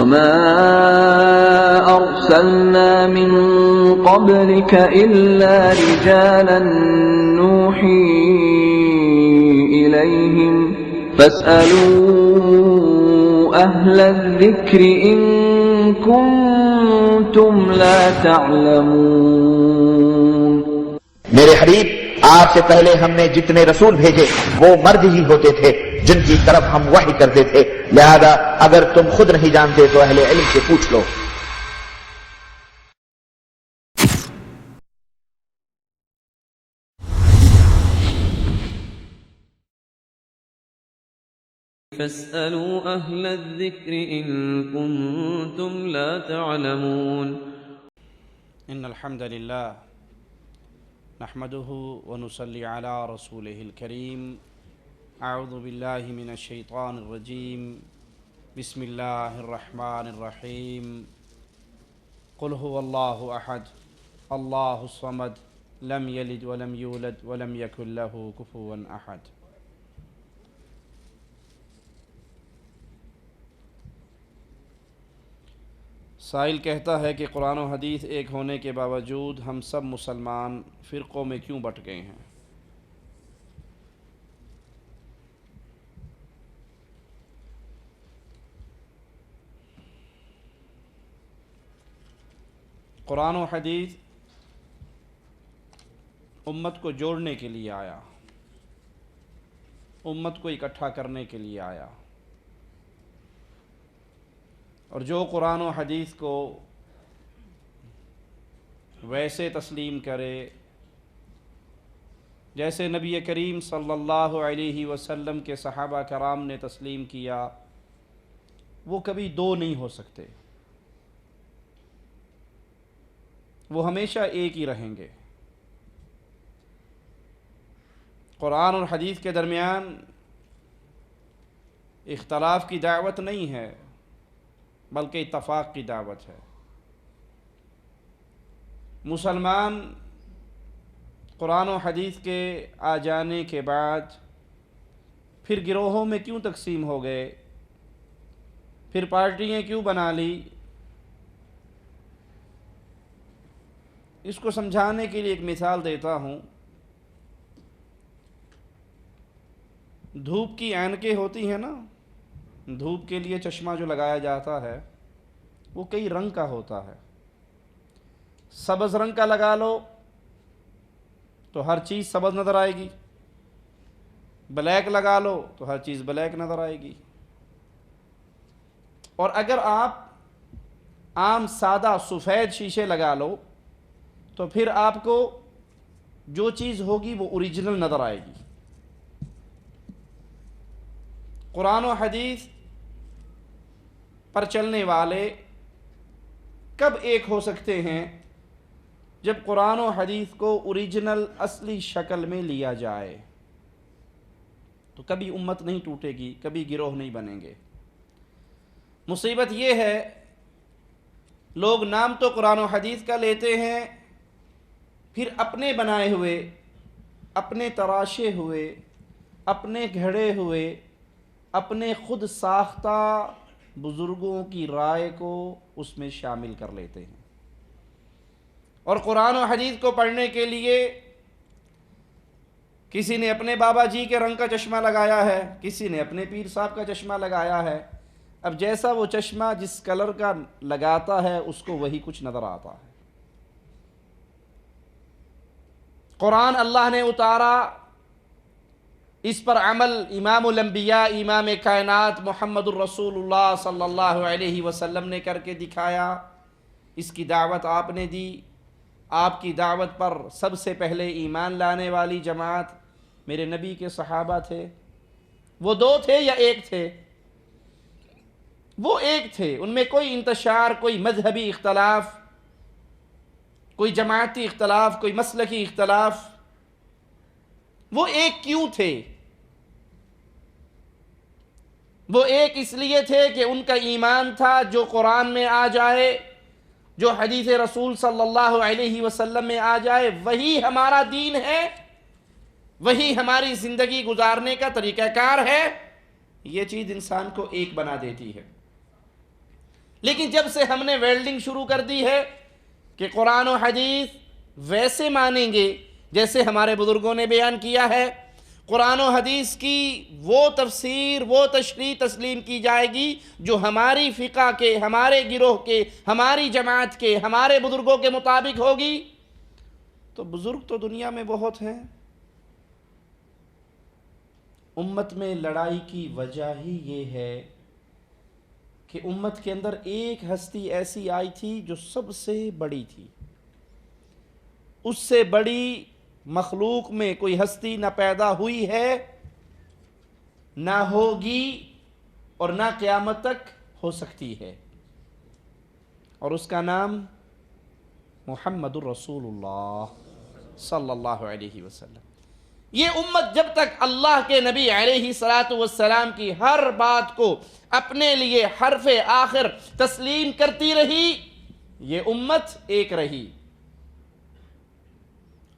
وما أرسلنا من قبلك إلا رجالا نوحي إليهم فاسألوا أهل الذكر إن كنتم لا تعلمون۔ میرے حبیب، آپ سے پہلے ہم نے جتنے رسول بھیجے وہ مرد ہی ہوتے تھے جن کی طرف ہم وحی کرتے تھے، لہذا اگر تم خود نہیں جانتے تو اہل علم سے پوچھ لو۔ فاسألوا أهل الذكر إن كنتم لا تعلمون۔ إن الحمد لله نحمده ونصلي على رسوله الكريم۔ أعوذ بالله من الشيطان الرجيم، بسم الله الرحمن الرحيم۔ قل هو الله أحد الله الصمد لم يلد ولم يولد ولم يكن له كفوا أحد۔ سائل کہتا ہے کہ قرآن و حدیث ایک ہونے کے باوجود ہم سب مسلمان فرقوں میں کیوں بٹ گئے ہیں؟ قرآن و حدیث امت کو جوڑنے کے لیے آیا، امت کو اکٹھا کرنے کے لیے آیا، اور جو قرآن و حدیث کو ویسے تسلیم کرے جیسے نبی کریم صلی اللہ علیہ وسلم کے صحابہ کرام نے تسلیم کیا، وہ کبھی دو نہیں ہو سکتے، وہ ہمیشہ ایک ہی رہیں گے۔ قرآن اور حدیث کے درمیان اختلاف کی دعوت نہیں ہے بلکہ اتفاق کی دعوت ہے۔ مسلمان قرآن و حدیث کے آ جانے کے بعد پھر گروہوں میں کیوں تقسیم ہو گئے، پھر پارٹیاں کیوں بنا لی، اس کو سمجھانے کے لیے ایک مثال دیتا ہوں۔ دھوپ کی اینکیں ہوتی ہیں نا، دھوپ کے لیے چشمہ جو لگایا جاتا ہے وہ کئی رنگ کا ہوتا ہے۔ سبز رنگ کا لگا لو تو ہر چیز سبز نظر آئے گی، بلیک لگا لو تو ہر چیز بلیک نظر آئے گی، اور اگر آپ عام سادہ سفید شیشے لگا لو تو پھر آپ کو جو چیز ہوگی وہ اوریجنل نظر آئے گی۔ قرآن و حدیث پر چلنے والے کب ایک ہو سکتے ہیں؟ جب قرآن و حدیث کو اوریجنل اصلی شکل میں لیا جائے تو کبھی امت نہیں ٹوٹے گی، کبھی گروہ نہیں بنیں گے۔ مصیبت یہ ہے لوگ نام تو قرآن و حدیث کا لیتے ہیں، پھر اپنے بنائے ہوئے، اپنے تراشے ہوئے، اپنے گھڑے ہوئے، اپنے خود ساختہ بزرگوں کی رائے کو اس میں شامل کر لیتے ہیں، اور قرآن و حدیث کو پڑھنے کے لیے کسی نے اپنے بابا جی کے رنگ کا چشمہ لگایا ہے، کسی نے اپنے پیر صاحب کا چشمہ لگایا ہے۔ اب جیسا وہ چشمہ جس کلر کا لگاتا ہے اس کو وہی کچھ نظر آتا ہے۔ قرآن اللہ نے اتارا، اس پر عمل امام الانبیاء، امام کائنات محمد الرسول اللہ صلی اللہ علیہ وسلم نے کر کے دکھایا، اس کی دعوت آپ نے دی۔ آپ کی دعوت پر سب سے پہلے ایمان لانے والی جماعت میرے نبی کے صحابہ تھے۔ وہ دو تھے یا ایک تھے؟ وہ ایک تھے، ان میں کوئی انتشار، کوئی مذہبی اختلاف، کوئی جماعتی اختلاف، کوئی مسلکی اختلاف، وہ ایک کیوں تھے؟ وہ ایک اس لیے تھے کہ ان کا ایمان تھا جو قرآن میں آ جائے، جو حدیث رسول صلی اللہ علیہ وسلم میں آ جائے وہی ہمارا دین ہے، وہی ہماری زندگی گزارنے کا طریقہ کار ہے۔ یہ چیز انسان کو ایک بنا دیتی ہے۔ لیکن جب سے ہم نے ویلڈنگ شروع کر دی ہے کہ قرآن و حدیث ویسے مانیں گے جیسے ہمارے بزرگوں نے بیان کیا ہے، قرآن و حدیث کی وہ تفسیر، وہ تشریح تسلیم کی جائے گی جو ہماری فقہ کے، ہمارے گروہ کے، ہماری جماعت کے، ہمارے بزرگوں کے مطابق ہوگی، تو بزرگ تو دنیا میں بہت ہیں۔ امت میں لڑائی کی وجہ ہی یہ ہے کہ امت کے اندر ایک ہستی ایسی آئی تھی جو سب سے بڑی تھی، اس سے بڑی مخلوق میں کوئی ہستی نہ پیدا ہوئی ہے، نہ ہوگی، اور نہ قیامت تک ہو سکتی ہے، اور اس کا نام محمد الرسول اللہ صلی اللہ علیہ وسلم۔ یہ امت جب تک اللہ کے نبی علیہ السلام کی ہر بات کو اپنے لیے حرف آخر تسلیم کرتی رہی، یہ امت ایک رہی۔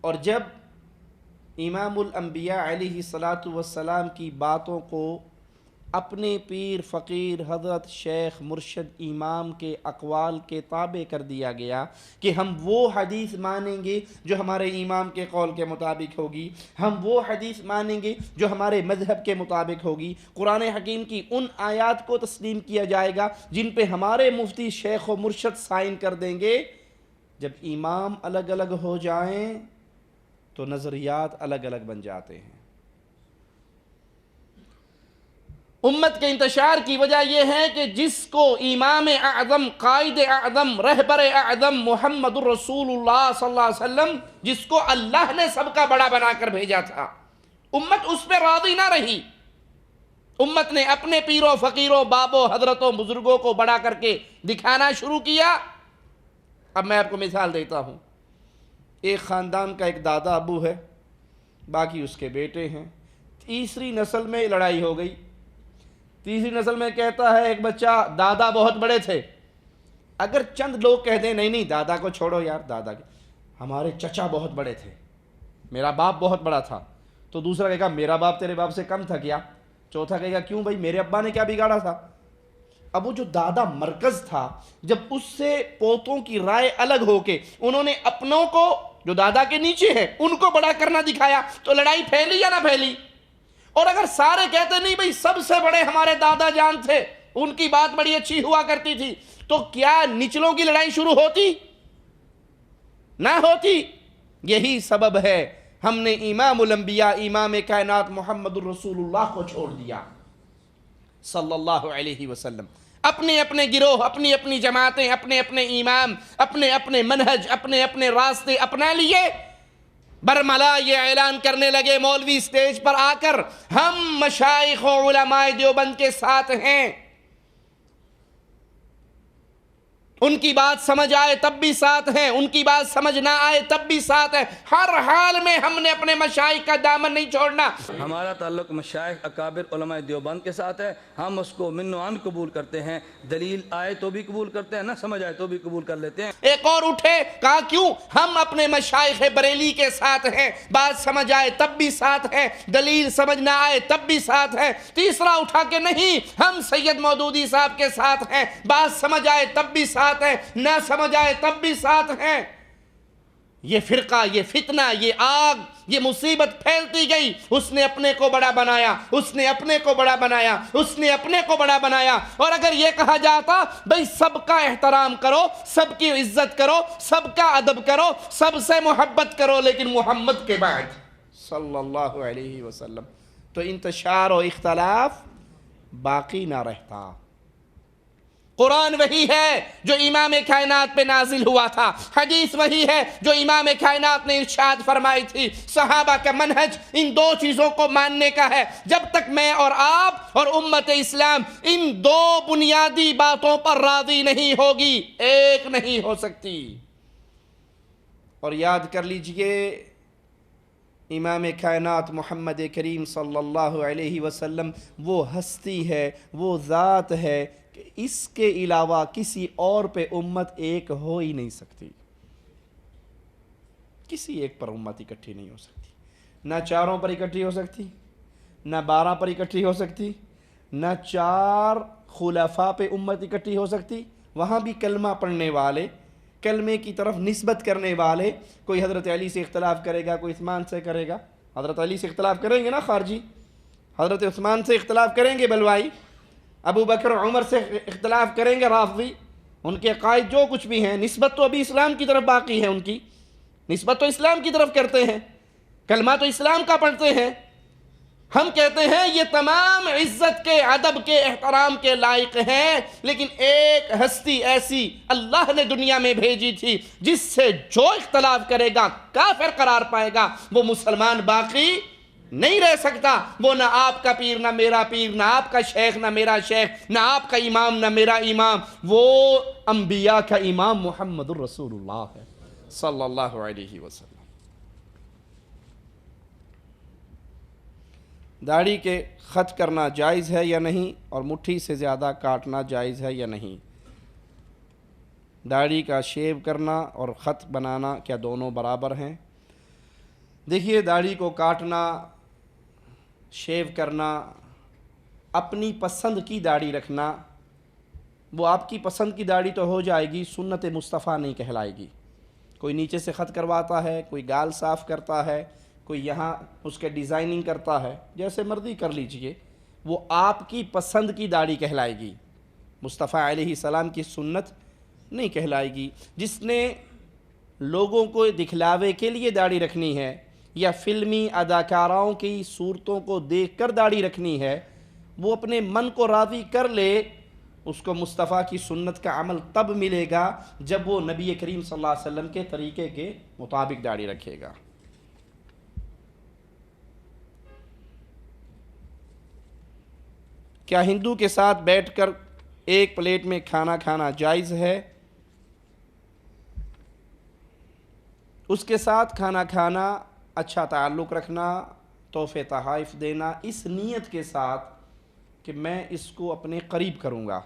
اور جب امام الانبیاء علیہ السلام کی باتوں کو اپنے پیر فقیر حضرت شیخ مرشد امام کے اقوال کے تابع کر دیا گیا کہ ہم وہ حدیث مانیں گے جو ہمارے امام کے قول کے مطابق ہوگی، ہم وہ حدیث مانیں گے جو ہمارے مذہب کے مطابق ہوگی، قرآن حکیم کی ان آیات کو تسلیم کیا جائے گا جن پہ ہمارے مفتی شیخ و مرشد سائن کر دیں گے۔ جب امام الگ الگ ہو جائیں تو نظریات الگ الگ بن جاتے ہیں۔ امت کے انتشار کی وجہ یہ ہے کہ جس کو امام اعظم، قائد اعظم، رہبر اعظم محمد الرسول اللہ صلی اللہ علیہ وسلم، جس کو اللہ نے سب کا بڑا بنا کر بھیجا تھا، امت اس پہ راضی نہ رہی۔ امت نے اپنے پیروں فقیروں بابوں حضرتوں بزرگوں کو بڑا کر کے دکھانا شروع کیا۔ اب میں آپ کو مثال دیتا ہوں۔ ایک خاندان کا ایک دادا ابو ہے، باقی اس کے بیٹے ہیں، تیسری نسل میں لڑائی ہو گئی۔ تیسری نسل میں کہتا ہے ایک بچہ دادا بہت بڑے تھے۔ اگر چند لوگ کہہ دیں نہیں دادا کو چھوڑو یار، دادا کے ہمارے چچا بہت بڑے تھے، میرا باپ بہت بڑا تھا، تو دوسرا کہے گا میرا باپ تیرے باپ سے کم تھا کیا؟ چوتھا کہے گا کیوں بھائی میرے ابا نے کیا بگاڑا تھا؟ اب وہ جو دادا مرکز تھا، جب اس سے پوتوں کی رائے الگ ہو کے انہوں نے اپنوں کو جو دادا کے نیچے ہیں ان کو بڑا کرنا دکھایا، تو لڑائی پھیلی یا نہ پھیلی؟ اور اگر سارے کہتے نہیں بھئی سب سے بڑے ہمارے دادا جان تھے، ان کی بات بڑی اچھی ہوا کرتی تھی، تو کیا نچلوں کی لڑائی شروع ہوتی؟ نہ ہوتی۔ یہی سبب ہے ہم نے امام الانبیاء، امام کائنات محمد الرسول اللہ کو چھوڑ دیا صلی اللہ علیہ وسلم۔ اپنے اپنے گروہ، اپنی اپنی جماعتیں، اپنے اپنے امام، اپنے اپنے منہج، اپنے اپنے راستے اپنا لیے، برملا یہ اعلان کرنے لگے مولوی سٹیج پر آ کر ہم مشائخ و علماء دیوبند کے ساتھ ہیں، ان کی بات سمجھ آئے تب بھی ساتھ ہیں، ان کی بات سمجھ نہ آئے تب بھی ساتھ ہیں، ہر حال میں ہم نے اپنے مشائخ کا دامن نہیں چھوڑنا۔ ہمارا تعلق مشائخ اکابر علماء دیوبند کے ساتھ ہے، ہم اس کو من و عن قبول کرتے ہیں، دلیل آئے تو بھی قبول کرتے ہیں، نہ سمجھ آئے تو بھی قبول کر لیتے ہیں۔ ایک اور اٹھے، کہا کیوں؟ ہم اپنے مشائخ بریلی کے ساتھ ہیں، بات سمجھ آئے تب بھی ساتھ ہیں، دلیل سمجھ نہ آئے تب بھی ساتھ ہیں۔ تیسرا اٹھا کہ نہیں، ہم سید مودودی صاحب کے ساتھ ہیں، بات سمجھ آئے تب بھی ساتھ ہیں، نہ سمجھ آئے تب بھی ساتھ ہیں۔ یہ فرقہ، یہ فتنہ، یہ آگ، یہ مصیبت پھیلتی گئی، اس نے اپنے کو بڑا بنایا، اس نے اپنے کو بڑا بنایا، اس نے اپنے کو بڑا بنایا۔ اور اگر یہ کہا جاتا بھئی سب کا احترام کرو، سب کی عزت کرو، سب کا ادب کرو، سب سے محبت کرو، لیکن محمد کے بعد صلی اللہ علیہ وسلم، تو انتشار و اختلاف باقی نہ رہتا۔ قرآن وہی ہے جو امام کائنات پہ نازل ہوا تھا، حدیث وہی ہے جو امام کائنات نے ارشاد فرمائی تھی۔ صحابہ کا منہج ان دو چیزوں کو ماننے کا ہے۔ جب تک میں اور آپ اور امت اسلام ان دو بنیادی باتوں پر راضی نہیں ہوگی، ایک نہیں ہو سکتی۔ اور یاد کر لیجئے، امام کائنات محمد کریم صلی اللہ علیہ وسلم وہ ہستی ہے، وہ ذات ہے کہ اس کے علاوہ کسی اور پہ امت ایک ہو ہی نہیں سکتی۔ کسی ایک پر امت اکٹھی نہیں ہو سکتی، نہ چاروں پر اکٹھی ہو سکتی، نہ 12 پر اکٹھی ہو سکتی، نہ 4 خلفاء پہ امت اکٹھی ہو سکتی، وہاں بھی کلمہ پڑھنے والے، کلمے کی طرف نسبت کرنے والے، کوئی حضرت علی سے اختلاف کرے گا، کوئی عثمان سے کرے گا، حضرت علی سے اختلاف کریں گے نا خارجی، حضرت عثمان سے اختلاف کریں گے بلوائی، ابو بکر عمر سے اختلاف کریں گے رافضی، ان کے قائد جو کچھ بھی ہیں، نسبت تو ابھی اسلام کی طرف باقی ہے، ان کی نسبت تو اسلام کی طرف کرتے ہیں، کلمہ تو اسلام کا پڑھتے ہیں۔ ہم کہتے ہیں یہ تمام عزت کے، ادب کے، احترام کے لائق ہیں، لیکن ایک ہستی ایسی اللہ نے دنیا میں بھیجی تھی جس سے جو اختلاف کرے گا کافر قرار پائے گا، وہ مسلمان باقی نہیں رہ سکتا۔ وہ نہ آپ کا پیر نہ میرا پیر، نہ آپ کا شیخ نہ میرا شیخ، نہ آپ کا امام نہ میرا امام، وہ انبیاء کا امام محمد الرسول اللہ ہے صلی اللہ علیہ وسلم۔ داڑھی کے خط کرنا جائز ہے یا نہیں، اور مٹھی سے زیادہ کاٹنا جائز ہے یا نہیں؟ داڑھی کا شیو کرنا اور خط بنانا کیا دونوں برابر ہیں؟ دیکھیے، داڑھی کو کاٹنا، شیو کرنا، اپنی پسند کی داڑھی رکھنا، وہ آپ کی پسند کی داڑھی تو ہو جائے گی، سنت مصطفیٰ نہیں کہلائے گی۔ کوئی نیچے سے خط کرواتا ہے، کوئی گال صاف کرتا ہے، کوئی یہاں اس کے ڈیزائننگ کرتا ہے، جیسے مرضی کر لیجئے، وہ آپ کی پسند کی داڑھی کہلائے گی، مصطفیٰ علیہ السلام کی سنت نہیں کہلائے گی۔ جس نے لوگوں کو دکھلاوے کے لیے داڑھی رکھنی ہے یا فلمی اداکاراؤں کی صورتوں کو دیکھ کر داڑھی رکھنی ہے، وہ اپنے من کو راضی کر لے، اس کو مصطفیٰ کی سنت کا عمل تب ملے گا جب وہ نبی کریم صلی اللہ علیہ وسلم کے طریقے کے مطابق داڑھی رکھے گا۔ کیا ہندو کے ساتھ بیٹھ کر ایک پلیٹ میں کھانا کھانا جائز ہے؟ اس کے ساتھ کھانا کھانا، اچھا تعلق رکھنا، تحفے تحائف دینا، اس نیت کے ساتھ کہ میں اس کو اپنے قریب کروں گا،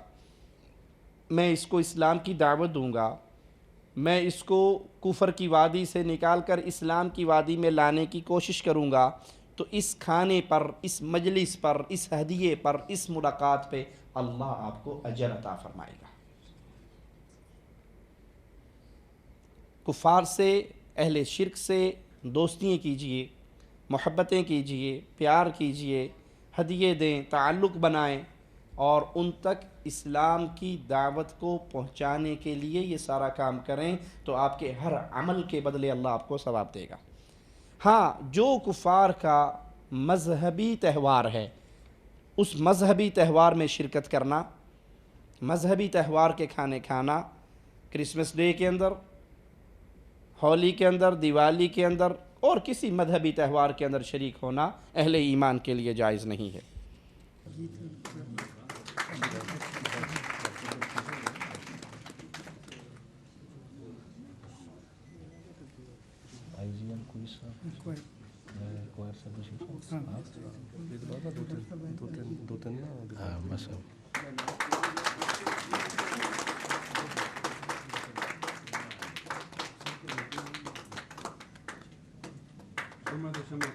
میں اس کو اسلام کی دعوت دوں گا، میں اس کو کفر کی وادی سے نکال کر اسلام کی وادی میں لانے کی کوشش کروں گا، تو اس کھانے پر، اس مجلس پر، اس ہدیے پر، اس ملاقات پہ اللہ آپ کو اجر عطا فرمائے گا۔ کفار سے، اہل شرک سے دوستیاں کیجئے، محبتیں کیجئے، پیار کیجئے، ہدیے دیں، تعلق بنائیں، اور ان تک اسلام کی دعوت کو پہنچانے کے لیے یہ سارا کام کریں، تو آپ کے ہر عمل کے بدلے اللہ آپ کو ثواب دے گا۔ ہاں، جو کفار کا مذہبی تہوار ہے، اس مذہبی تہوار میں شرکت کرنا، مذہبی تہوار کے کھانے کھانا، کرسمس ڈے کے اندر، ہولی کے اندر، دیوالی کے اندر، اور کسی مذہبی تہوار کے اندر شریک ہونا اہل ایمان کے لیے جائز نہیں ہے۔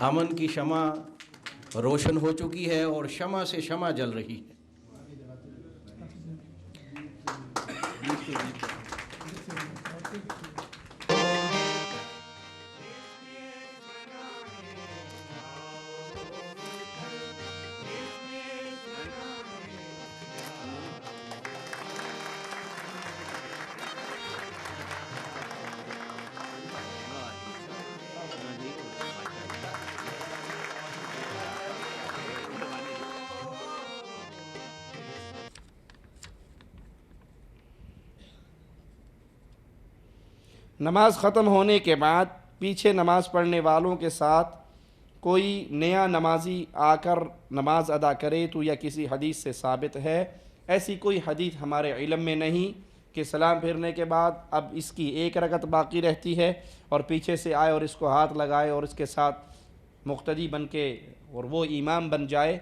امن کی شمع روشن ہو چکی ہے اور شمع سے شمع جل رہی ہے۔ نماز ختم ہونے کے بعد پیچھے نماز پڑھنے والوں کے ساتھ کوئی نیا نمازی آ کر نماز ادا کرے تو یا کسی حدیث سے ثابت ہے؟ ایسی کوئی حدیث ہمارے علم میں نہیں کہ سلام پھیرنے کے بعد اب اس کی ایک رکعت باقی رہتی ہے اور پیچھے سے آئے اور اس کو ہاتھ لگائے اور اس کے ساتھ مقتدی بن کے اور وہ امام بن جائے۔